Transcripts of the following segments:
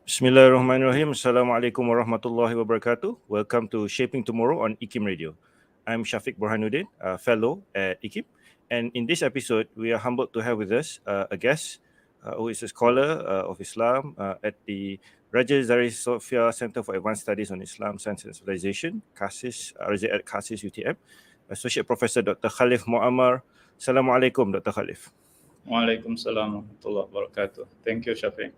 Bismillahirrahmanirrahim. Assalamualaikum warahmatullahi wabarakatuh. Welcome to Shaping Tomorrow on IKIM Radio. I'm Shafiq Burhanuddin, a fellow at IKIM. And in this episode, we are humbled to have with us a guest who is a scholar of Islam at the Zarith Sofiah Center for Advanced Studies on Islam, Science and Civilization, CASIS, RZS-CASIS UTM, Associate Professor Dr. Khalif Muammar. Assalamualaikum, Dr. Khalif. Waalaikumsalam warahmatullahi wabarakatuh. Thank you, Shafiq.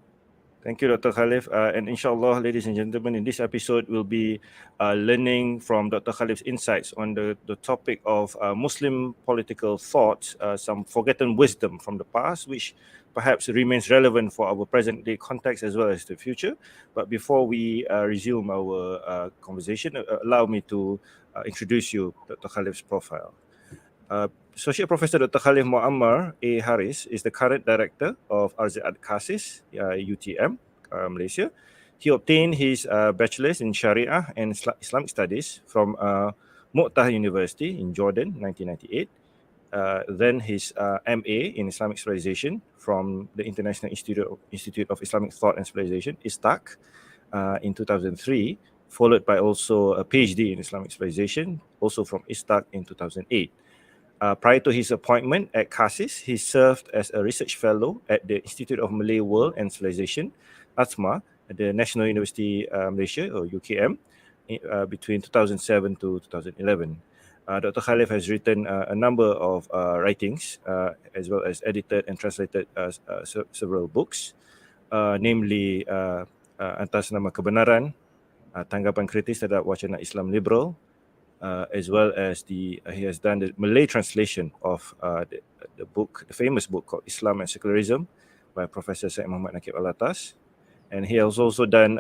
Thank you, Dr. Khalif. And inshallah, ladies and gentlemen, in this episode, we'll be learning from Dr. Khalif's insights on the topic of Muslim political thought, some forgotten wisdom from the past, which perhaps remains relevant for our present-day context as well as the future. But before we resume our conversation, allow me to introduce you, Dr. Khalif's profile. Associate Professor Dr. Khalif Muammar A. Haris is the current director of RZS-CASIS, UTM, Malaysia. He obtained his bachelor's in Sharia and Islamic Studies from Mu'tah University in Jordan, 1998. Then his MA in Islamic Civilization from the International Institute of Islamic Thought and Civilization, ISTAC, in 2003, followed by also a PhD in Islamic Civilization, also from ISTAC in 2008. Prior to his appointment at CASIS, he served as a research fellow at the Institute of Malay World and Civilization, ATMA, at the National University Malaysia, or UKM, between 2007 to 2011. Dr. Khalif has written a number of writings, as well as edited and translated several books, namely Atas Nama Kebenaran, Tanggapan Kritis terhadap Wacana Islam Liberal, as well as he has done the Malay translation of the book, the famous book called Islam and Secularism by Professor Syed Muhammad Nakib Alatas. And he has also done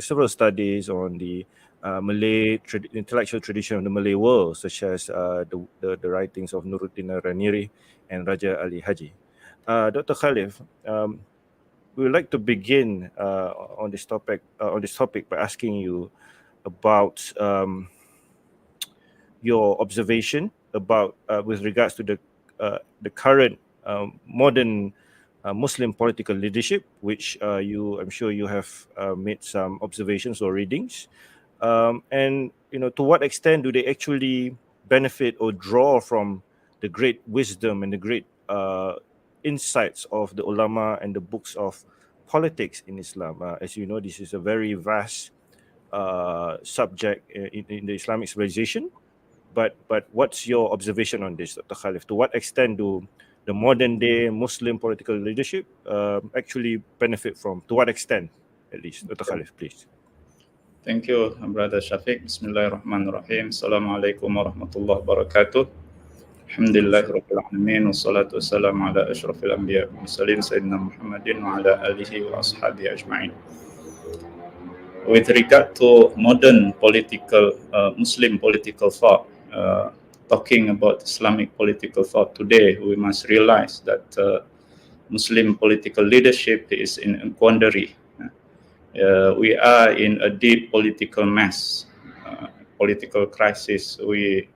several studies on the Malay intellectual tradition of the Malay world, such as the writings of Nuruddin Raniri and Raja Ali Haji. Dr. Khalif, we would like to begin on this topic by asking you about your observation about with regards to the current modern Muslim political leadership, which I'm sure you have made some observations or readings, and to what extent do they actually benefit or draw from the great wisdom and the great insights of the ulama and the books of politics in Islam? As you know, this is a very vast subject in the Islamic civilization. But what's your observation on this, Dr. Khalif? To what extent do the modern day Muslim political leadership actually benefit from? To what extent, at least? Dr. Khalif, please. Thank you, Brother Shafiq. Bismillahirrahmanirrahim. Assalamualaikum warahmatullahi wabarakatuh. Alhamdulillahirabbil alamin wassalatu wassalamu ala asyrafil anbiya wal mursalin sayyidina Muhammadin wa ala alihi wa ashabihi ajma'in. With regard to modern political Muslim political thought, talking about Islamic political thought today, we must realize that Muslim political leadership is in a quandary. We are in a deep political mess, political crisis. In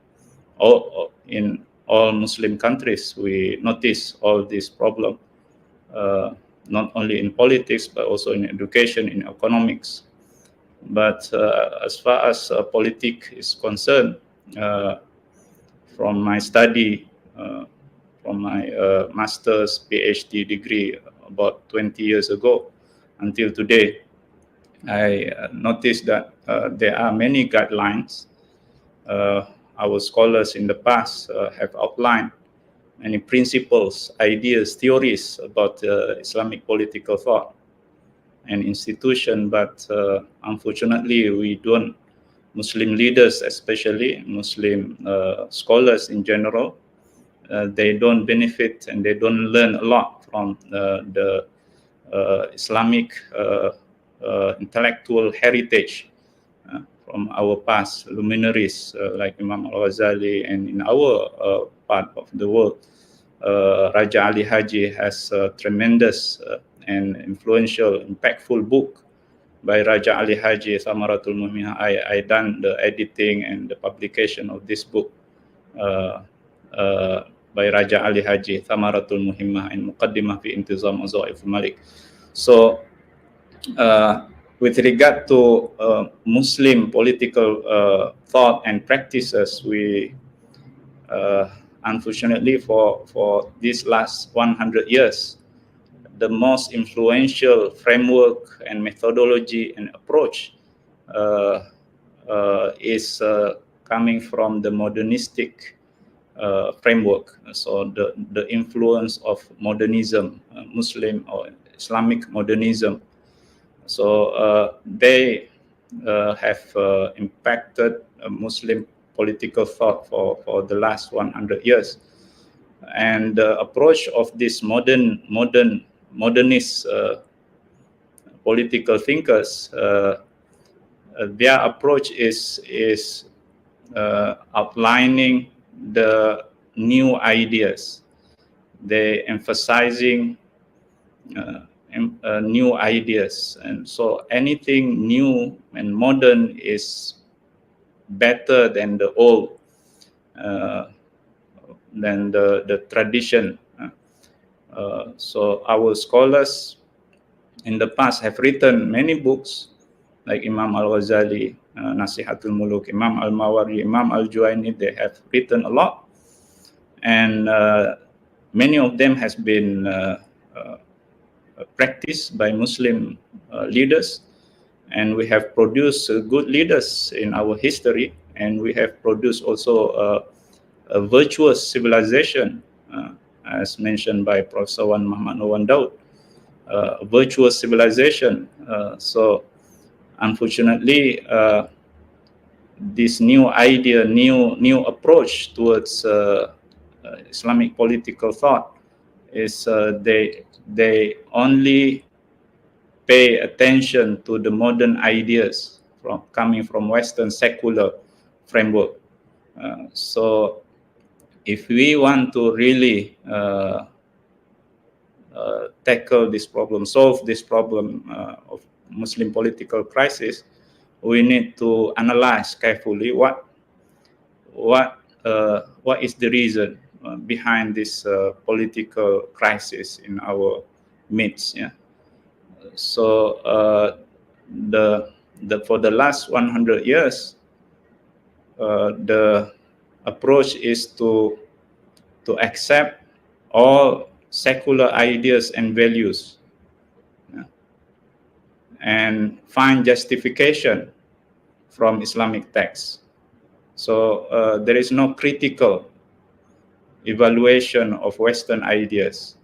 all Muslim countries, we notice all these problems, not only in politics, but also in education, in economics. But as far as politics is concerned, from my study, from my master's PhD degree about 20 years ago until today, I noticed that there are many guidelines. Our scholars in the past have outlined many principles, ideas, theories about Islamic political thought and institution, but unfortunately Muslim leaders, especially Muslim scholars in general, they don't benefit and they don't learn a lot from the Islamic intellectual heritage from our past luminaries like Imam Al-Ghazali, and in our part of the world, Raja Ali Haji has a tremendous and influential, impactful book by Raja Ali Haji, Thamaratul Muhimmah. I done the editing and the publication of this book by Raja Ali Haji, Thamaratul Muhimmah and Muqaddimah fi Intizam Wazaif al-Malik. So with regard to Muslim political thought and practices, we unfortunately for these last 100 years, the most influential framework and methodology and approach is coming from the modernistic framework. So the influence of modernism, Muslim or Islamic modernism. So they have impacted Muslim political thought for the last 100 years. And the approach of these modernist political thinkers, their approach is outlining the new ideas. They emphasizing new ideas, and so anything new and modern is better than the old, than the tradition. So our scholars in the past have written many books, like Imam Al-Ghazali, Nasihatul Muluk, Imam Al-Mawardi, Imam Al-Juwayni. They have written a lot, and many of them has been practiced by Muslim leaders, and we have produced good leaders in our history, and we have produced also a virtuous civilization, as mentioned by Professor Wan Muhammad Nowan Daud, virtuous civilization. So unfortunately, this new idea, new approach towards Islamic political thought is they only pay attention to the modern ideas coming from Western secular framework. So if we want to really tackle this problem, solve this problem of Muslim political crisis, we need to analyze carefully what is the reason behind this political crisis in our midst. Yeah. So for the last 100 years, the approach is to accept all secular ideas and values, and find justification from Islamic texts. So there is no critical evaluation of Western ideas,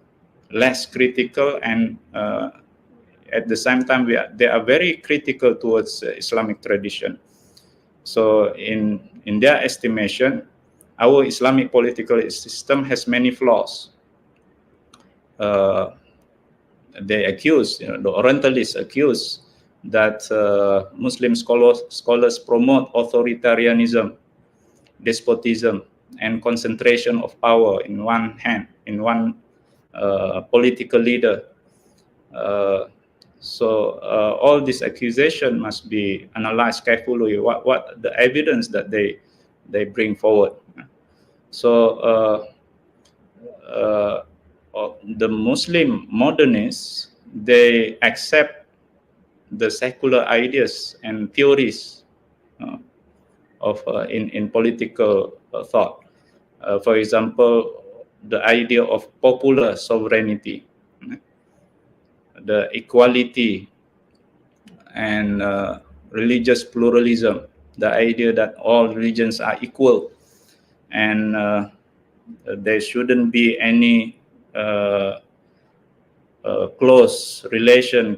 less critical, and at the same time they are very critical towards Islamic tradition. So in their estimation, our Islamic political system has many flaws. They accuse, the Orientalists accuse that Muslim scholars promote authoritarianism, despotism, and concentration of power in one hand, in one political leader. So all this accusation must be analyzed carefully. What the evidence that they bring forward. So the Muslim modernists, they accept the secular ideas and theories of in political thought. For example, the idea of popular sovereignty, the equality, and religious pluralism, the idea that all religions are equal, and there shouldn't be any close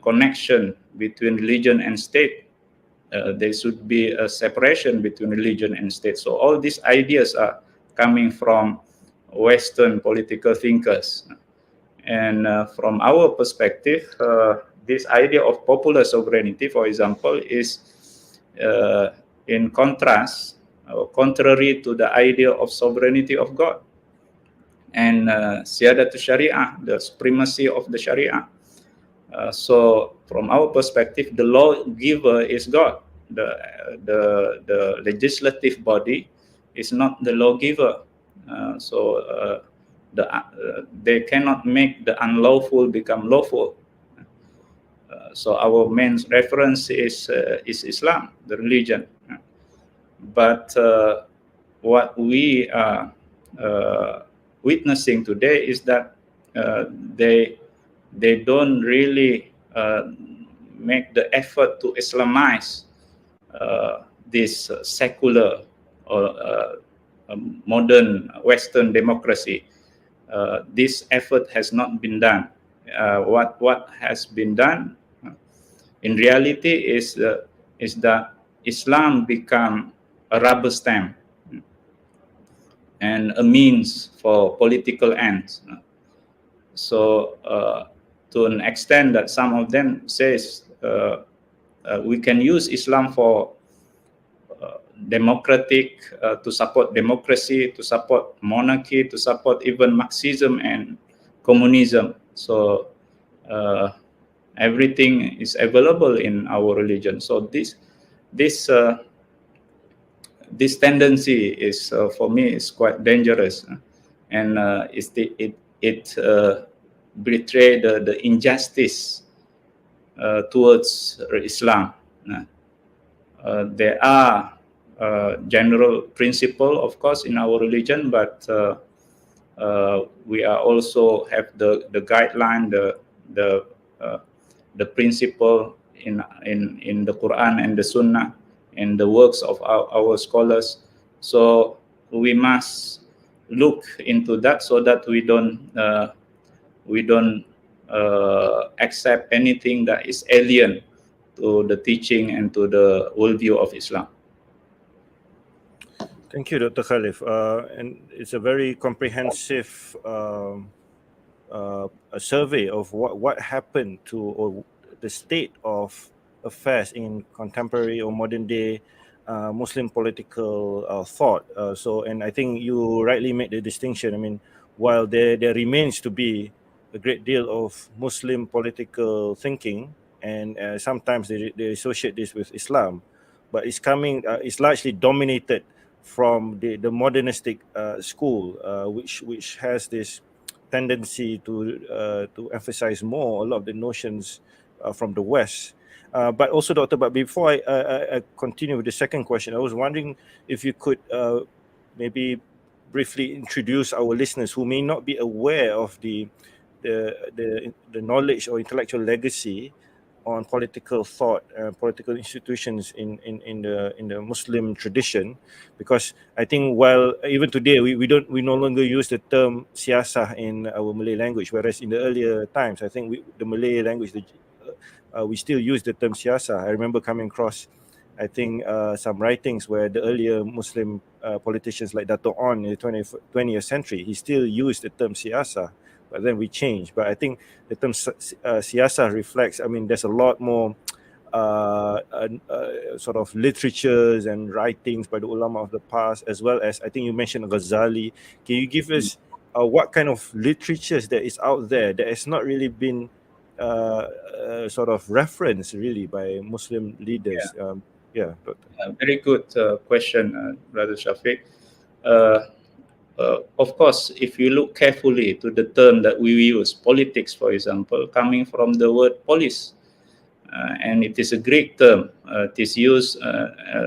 connection between religion and state. There should be a separation between religion and state. So all these ideas are coming from Western political thinkers. And from our perspective, this idea of popular sovereignty, for example, is in contrast, or contrary to the idea of sovereignty of God and Siyadat Sharia, the supremacy of the Sharia. So from our perspective, the lawgiver is God. The legislative body is not the lawgiver. So they cannot make the unlawful become lawful. So our main reference is Islam, the religion. But what we are witnessing today is that they don't really make the effort to Islamize this secular or modern Western democracy. This effort has not been done. What has been done in reality is that Islam become a rubber stamp and a means for political ends. So to an extent that some of them says we can use Islam for democratic, to support democracy, to support monarchy, to support even Marxism and communism. So everything is available in our religion. So this tendency is for me is quite dangerous, and it betray the injustice towards Islam. There are general principle, of course, in our religion, but we are also have the guideline, the principle in the Quran and the Sunnah and the works of our scholars. So we must look into that so that we don't accept anything that is alien to the teaching and to the worldview of Islam. Thank you, Dr. Khalif. And it's a very comprehensive a survey of what happened to or the state of affairs in contemporary or modern day Muslim political thought. And I think you rightly made the distinction. I mean, while there remains to be a great deal of Muslim political thinking, and sometimes they associate this with Islam, but it's largely dominated from the modernistic school, which has this tendency to emphasize more a lot of the notions from the West. But also, Doctor, but before I continue with the second question, I was wondering if you could maybe briefly introduce our listeners who may not be aware of the knowledge or intellectual legacy on political thought, political institutions in the Muslim tradition, because I think while even today we no longer use the term siasah in our Malay language, whereas in the earlier times I think the Malay language we still use the term siasah. I remember coming across I think some writings where the earlier Muslim politicians like Dato' On in the 20th century, he still used the term siasah. But then we changed. But I think the term siasah reflects, I mean, there's a lot more sort of literatures and writings by the ulama of the past, as well as I think you mentioned Ghazali. Can you give us what kind of literatures that is out there that has not really been sort of referenced really by Muslim leaders? Doctor. Very good question, Brother Shafiq. Of course, if you look carefully to the term that we use, politics, for example, coming from the word polis, and it is a Greek term. It is used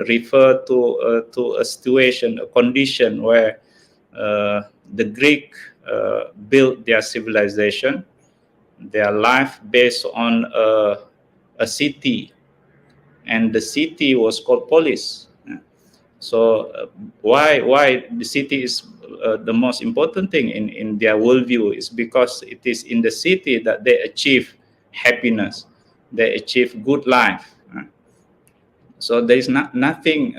refer to a situation, a condition where the Greek built their civilization, their life based on a city, and the city was called polis. So why the city is the most important thing in their worldview is because it is in the city that they achieve happiness, they achieve good life. So there is nothing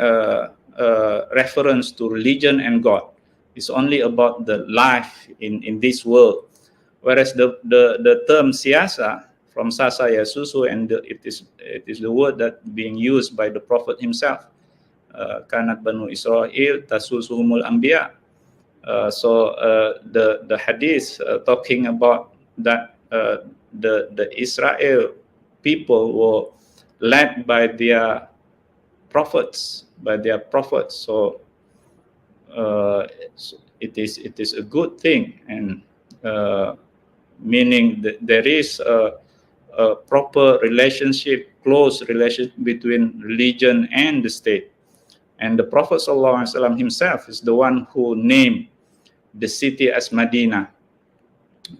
reference to religion and God. It's only about the life in this world. Whereas the term siasa from sasa yasusu, and it is the word that being used by the Prophet himself. Kanat Banu Israel tasusuhumul anbiya. So the hadith talking about that the Israel people were led by their prophets, So it is a good thing, and meaning that there is a proper relationship, close relationship between religion and the state. And the Prophet ﷺ himself is the one who named the city as Medina,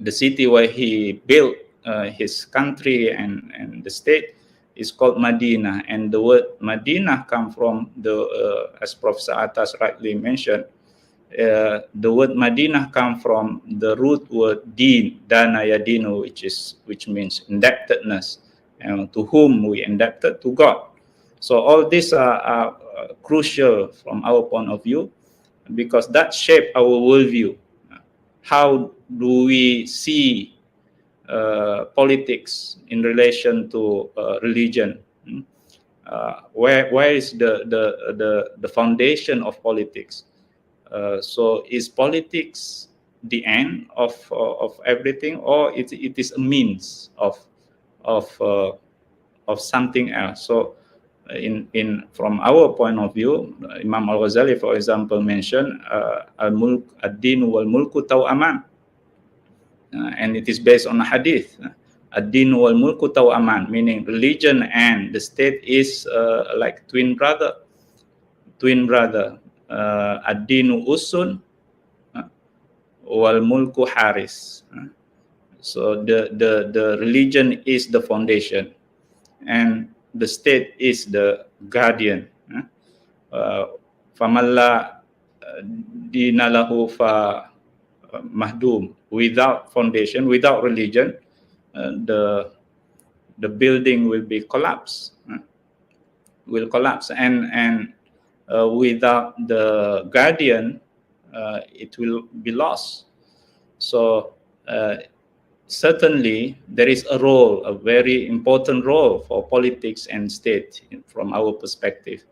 the city where he built his country and the state is called Medina. And the word Medina comes from as Professor Atas rightly mentioned, the word Medina comes from the root word din, dana yadinu, which means indebtedness, to whom we indebted to God. So all these are crucial from our point of view, because that shape our worldview. How do we see politics in relation to religion? Where is the foundation of politics? So is politics the end of everything, or it is a means of something else? So from our point of view, Imam Al-Ghazali, for example, mentioned al-mulk ad-din wal mulku taw'aman, and it is based on a hadith. Ad-din wal mulku taw'aman, meaning religion and the state is like twin brother. Ad-dinu usun wal mulku haris. So the religion is the foundation, and the state is the guardian. Famalla dinalahu fa mahdum. Without foundation, without religion, the building will be collapsed. And without the guardian, it will be lost. So certainly there is a role, a very important role for politics and state from our perspective,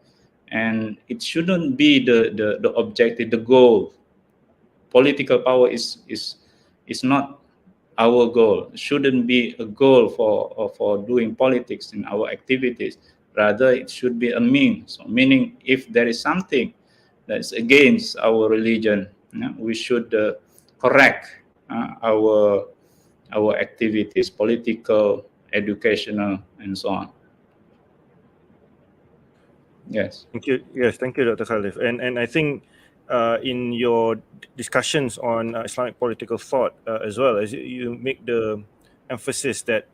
and it shouldn't be the objective, the goal. Political power is not our goal. It shouldn't be a goal for doing politics in our activities. Rather, it should be a means. So meaning, if there is something that is against our religion, we should correct our activities, political, educational, and so on. Yes. Thank you. Yes, thank you, Dr. Khalif. And I think in your discussions on Islamic political thought, as well as you make the emphasis that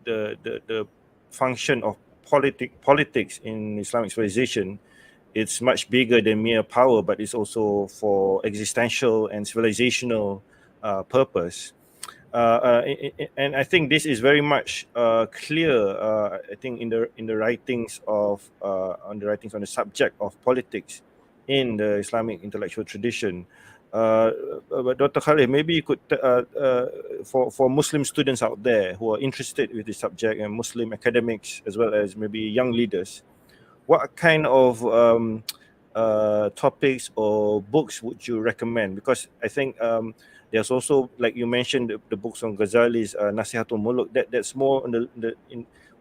the function of politics in Islamic civilization, it's much bigger than mere power, but it's also for existential and civilizational purpose. And I think this is very much clear. I think in the writings on the subject of politics in the Islamic intellectual tradition. But Dr. Khalif, maybe you could, for Muslim students out there who are interested with this subject, and Muslim academics as well as maybe young leaders, what kind of topics or books would you recommend? Because I think there's also, like you mentioned, the books on Ghazali's Nasihatul Muluk. That's more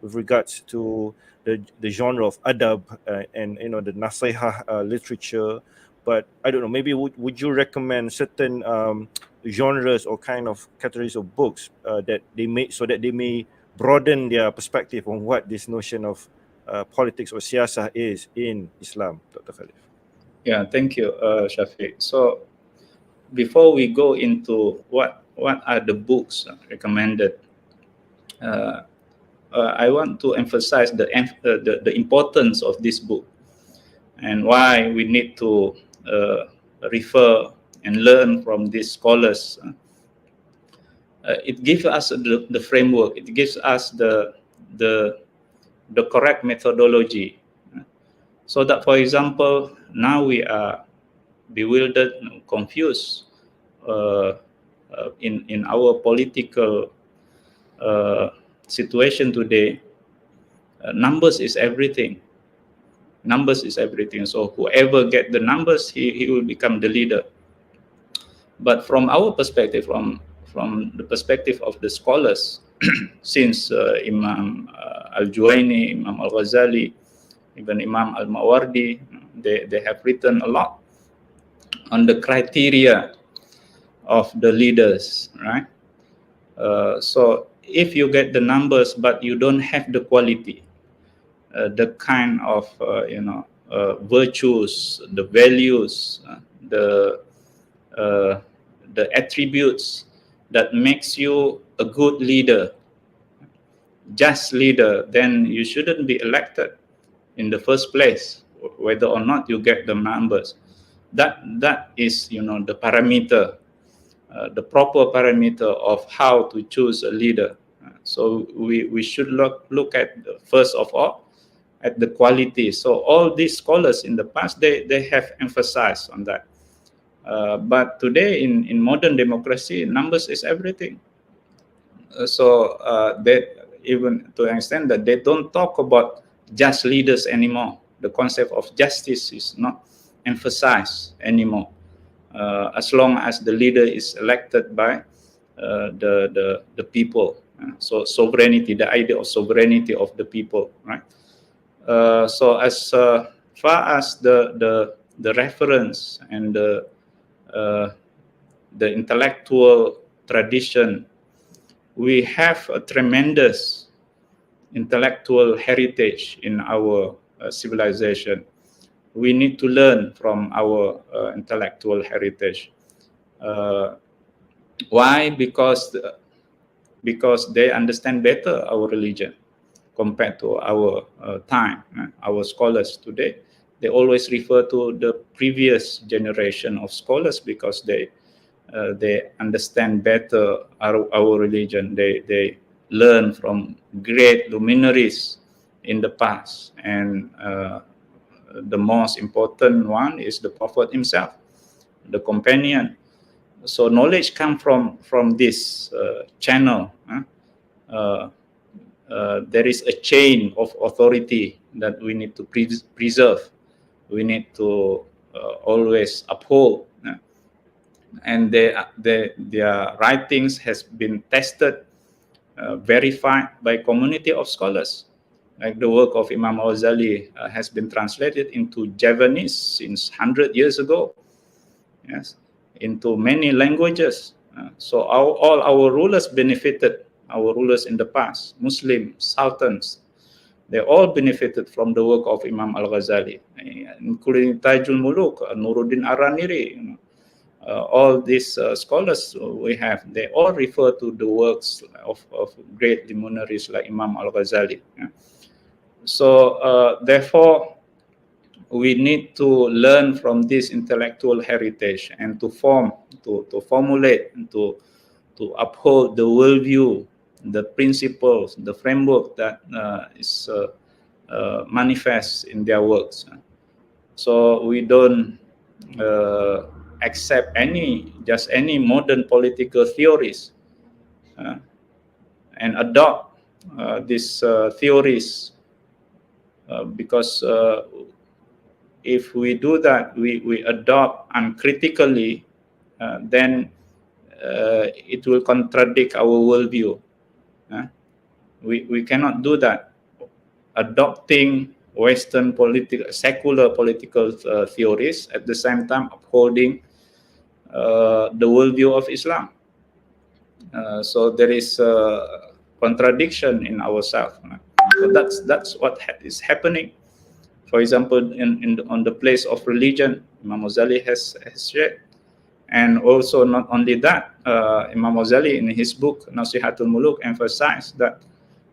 with regards to the genre of adab and the nasihah literature. But I don't know, maybe would you recommend certain genres or kind of categories of books that they may broaden their perspective on what this notion of politics or siyasah is in Islam, Dr. Khalif? Yeah, thank you, Shafiq. So before we go into what are the books recommended, I want to emphasize the importance of this book and why we need to refer and learn from these scholars. It gives us the framework. It gives us the correct methodology, so that, for example, now we are bewildered, confused in our political situation today. Numbers is everything. So whoever get the numbers, he will become the leader. But from our perspective, from the perspective of the scholars, since Imam Al-Juwayni, Imam Al-Ghazali, even Imam Al-Mawardi, they have written a lot on the criteria of the leaders, right? So if you get the numbers but you don't have the quality, the kind of virtues, the values, the attributes that makes you a good leader, just leader, then you shouldn't be elected in the first place, whether or not you get the numbers. That is, the parameter, the proper parameter of how to choose a leader. So we should look at, first of all, at the quality. So all these scholars in the past, they have emphasized on that. But today in modern democracy, numbers is everything. So they, even to an extent that they don't talk about just leaders anymore. The concept of justice is not emphasized anymore. As long as the leader is elected by the people. So sovereignty, the idea of sovereignty of the people, right? So as far as the reference and the intellectual tradition, we have a tremendous intellectual heritage in our civilization. We need to learn from our intellectual heritage. Why? Because they understand better our religion compared to our time. Our scholars today, they always refer to the previous generation of scholars because they understand better our religion. They learn from great luminaries in the past, and the most important one is the Prophet himself, the companion. So knowledge comes from this channel. There is a chain of authority that we need to preserve. We need to always uphold. And their writings has been tested, verified by community of scholars. Like the work of Imam Al-Ghazali has been translated into Javanese since 100 years ago, yes, into many languages. So all our rulers benefited, our rulers in the past, Muslim sultans, they all benefited from the work of Imam Al-Ghazali, including Tajul Muluk, Nuruddin Araniri. All these scholars we have, they all refer to the works of great luminaries like Imam Al-Ghazali. So therefore, we need to learn from this intellectual heritage and to formulate, and to uphold the worldview, the principles, the framework that is manifest in their works. So we don't accept just any modern political theories and adopt these theories, because if we do that, we adopt uncritically, then it will contradict our worldview. We cannot do that. Adopting Western secular political theories at the same time upholding the worldview of Islam. So there is a contradiction in ourselves. So that's what is happening. For example, on the place of religion, Imam Ghazali has shared. And also not only that, Imam Ghazali in his book Nasihatul Muluk emphasized that,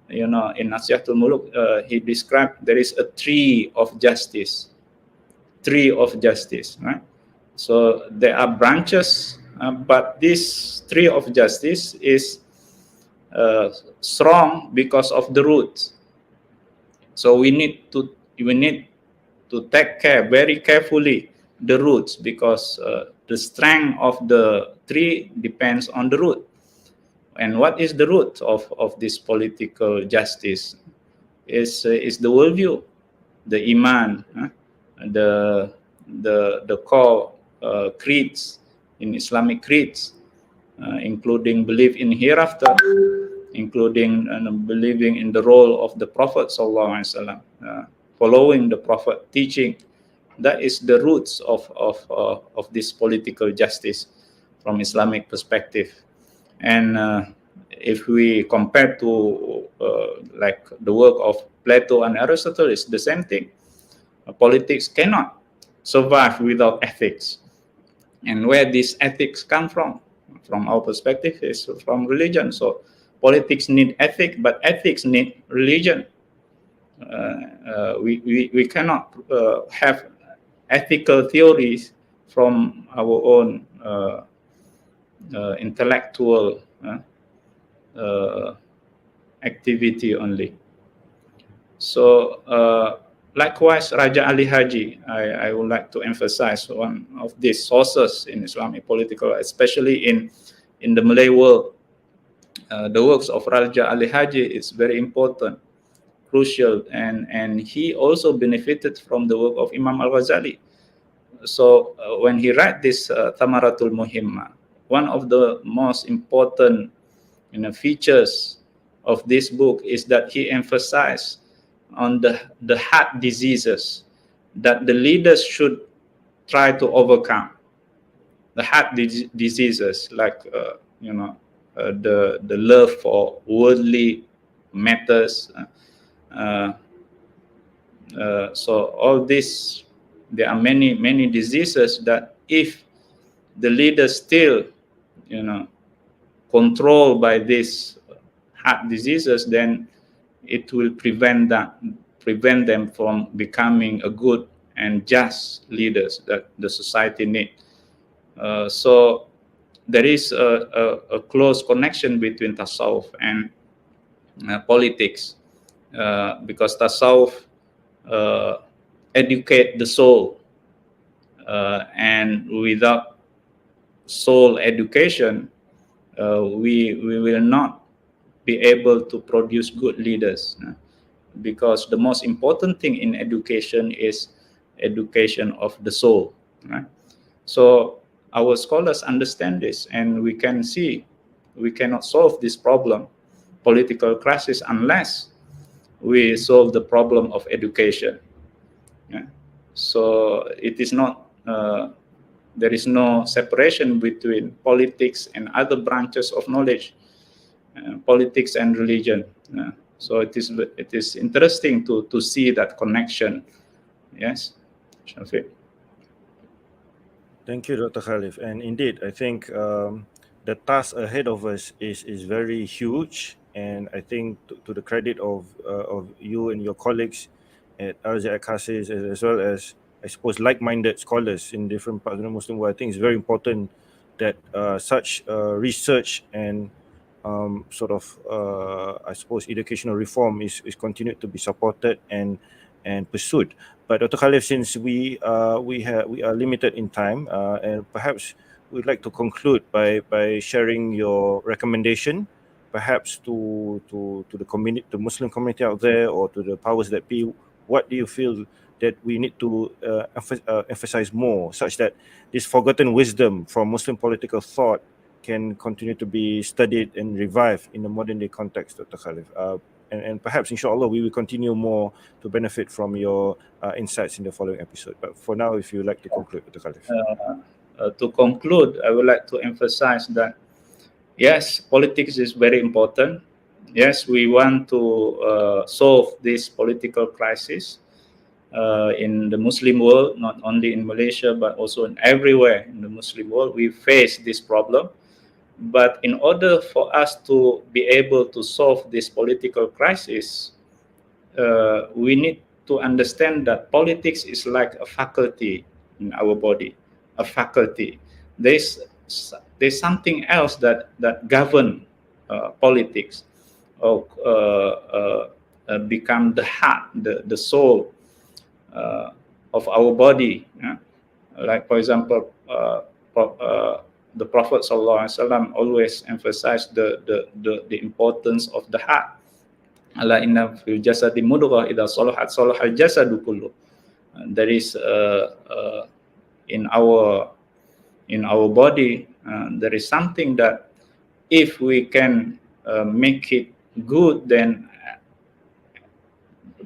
in Nasihatul Muluk, he described there is a tree of justice, right? So there are branches, but this tree of justice is strong because of the roots. So we need to take care very carefully the roots, because the strength of the tree depends on the root. And what is the root of this political justice? Is the worldview, the iman, the core creeds in Islamic creeds, including belief in hereafter, including believing in the role of the Prophet sallallahu alaihi wasallam, following the Prophet teaching. That is the roots of this political justice from Islamic perspective. And if we compare to like the work of Plato and Aristotle, it's the same thing. Politics cannot survive without ethics. And where these ethics come from our perspective, is from religion. So politics need ethics, but ethics need religion. We cannot have ethical theories from our own intellectual activity only. So likewise, Raja Ali Haji, I would like to emphasize one of these sources in Islamic political, especially in the Malay world. The works of Raja Ali Haji is very important, crucial, and he also benefited from the work of Imam Al-Ghazali. So when he read this Thamaratul Muhimma, one of the most important features of this book is that he emphasized on the heart diseases that the leaders should try to overcome. The heart diseases, like the love for worldly matters. So all this, there are many diseases that if the leaders still controlled by these heart diseases, then it will prevent them from becoming a good and just leaders that the society need. So there is a close connection between tasawwuf and politics, because tasawwuf educate the soul, and without soul education, we will not be able to produce good leaders, because the most important thing in education is education of the soul, right? So our scholars understand this, and we can see we cannot solve this problem, political crisis, unless we solve the problem of education. Yeah. So it is not there is no separation between politics and other branches of knowledge, politics and religion. So it is interesting to see that connection. Yes, Shafiq. Thank you, Dr. Khalif. And indeed, I think the task ahead of us is very huge. And I think to the credit of you and your colleagues at RZS-CASIS, as well as, I suppose, like-minded scholars in different parts of the Muslim world, I think it's very important that such research and I suppose, educational reform is continued to be supported and pursued. But Dr. Khalif, since we are limited in time, and perhaps we'd like to conclude by sharing your recommendation, perhaps to the community, the Muslim community out there, or to the powers that be. What do you feel that we need to emphasize more, such that this forgotten wisdom from Muslim political thought can continue to be studied and revived in the modern day context, Dr. Khalif? And perhaps, inshallah, we will continue more to benefit from your insights in the following episode. But for now, if you would like to conclude, Dr. Khalif. To conclude, I would like to emphasize that, yes, politics is very important. Yes, we want to solve this political crisis in the Muslim world, not only in Malaysia, but also in everywhere in the Muslim world. We face this problem. But in order for us to be able to solve this political crisis, we need to understand that politics is like a faculty in our body, a faculty. There's something else that govern politics, or become the heart, the soul of our body. Like, for example, the Prophet ﷺ always emphasized the importance of the heart. Ala inna fil jasadi mudghah idza salahat salahal jasadu kullu. There is in our body there is something that if we can make it good, then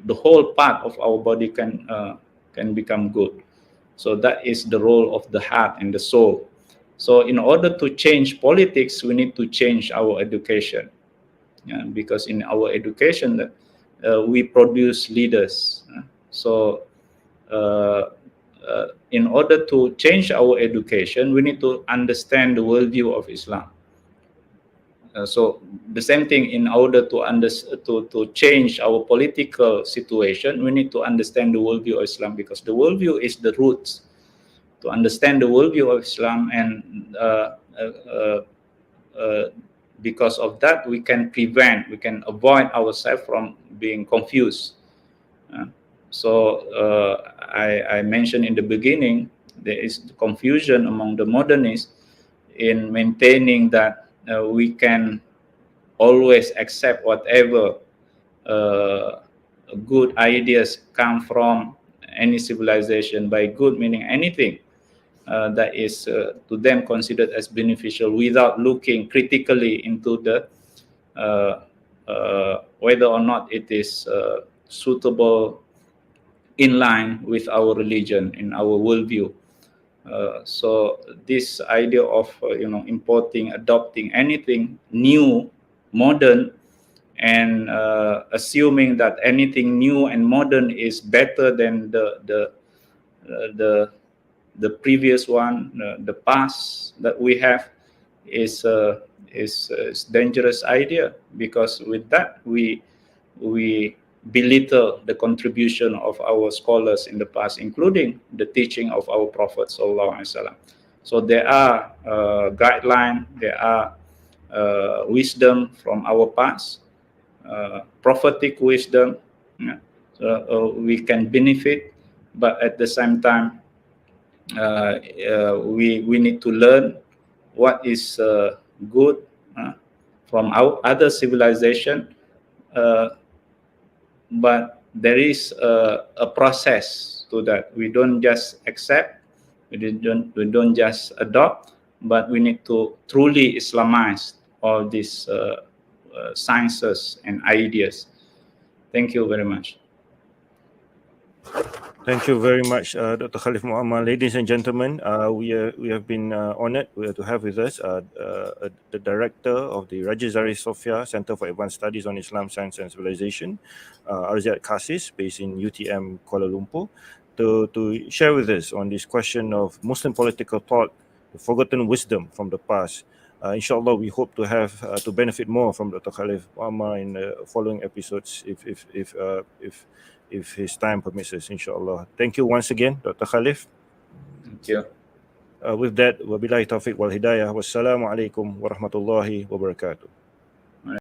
the whole part of our body can become good. So that is the role of the heart and the soul. So in order to change politics, we need to change our education. Because in our education, we produce leaders. So in order to change our education, we need to understand the worldview of Islam. So the same thing, in order to change our political situation, we need to understand the worldview of Islam, because the worldview is the roots. To understand the worldview of Islam, and because of that, we can avoid ourselves from being confused. So I mentioned in the beginning, there is confusion among the modernists in maintaining that we can always accept whatever good ideas come from any civilization. By good, meaning anything that is to them considered as beneficial, without looking critically into the whether or not it is suitable, in line with our religion, in our worldview. So this idea of adopting anything new, modern, and assuming that anything new and modern is better than the previous one, the past that we have, is dangerous idea, because with that we belittle the contribution of our scholars in the past, including the teaching of our Prophet Sallallahu Alaihi Wasallam. So there are guidelines, there are wisdom from our past, prophetic wisdom, so we can benefit, but at the same time, we need to learn what is good from our other civilization. But there is a process to that. We don't just accept, we don't just adopt, but we need to truly Islamize all these sciences and ideas. Thank you very much. Thank you very much, Dr. Khalif Muammar. Ladies and gentlemen, we have been honored to have with us the director of the Zarith Sofiah Center for Advanced Studies on Islam, Science and Civilization, RZS-CASIS, based in UTM, Kuala Lumpur, to share with us on this question of Muslim political thought, the forgotten wisdom from the past. Inshallah, we hope to have to benefit more from Dr. Khalif Muammar in the following episodes, if his time permits us, inshallah. Thank you once again, Dr. Khalif. Thank you. With that, wabillahi taufiq wal hidayah. Wassalamu alaikum warahmatullahi wabarakatuh.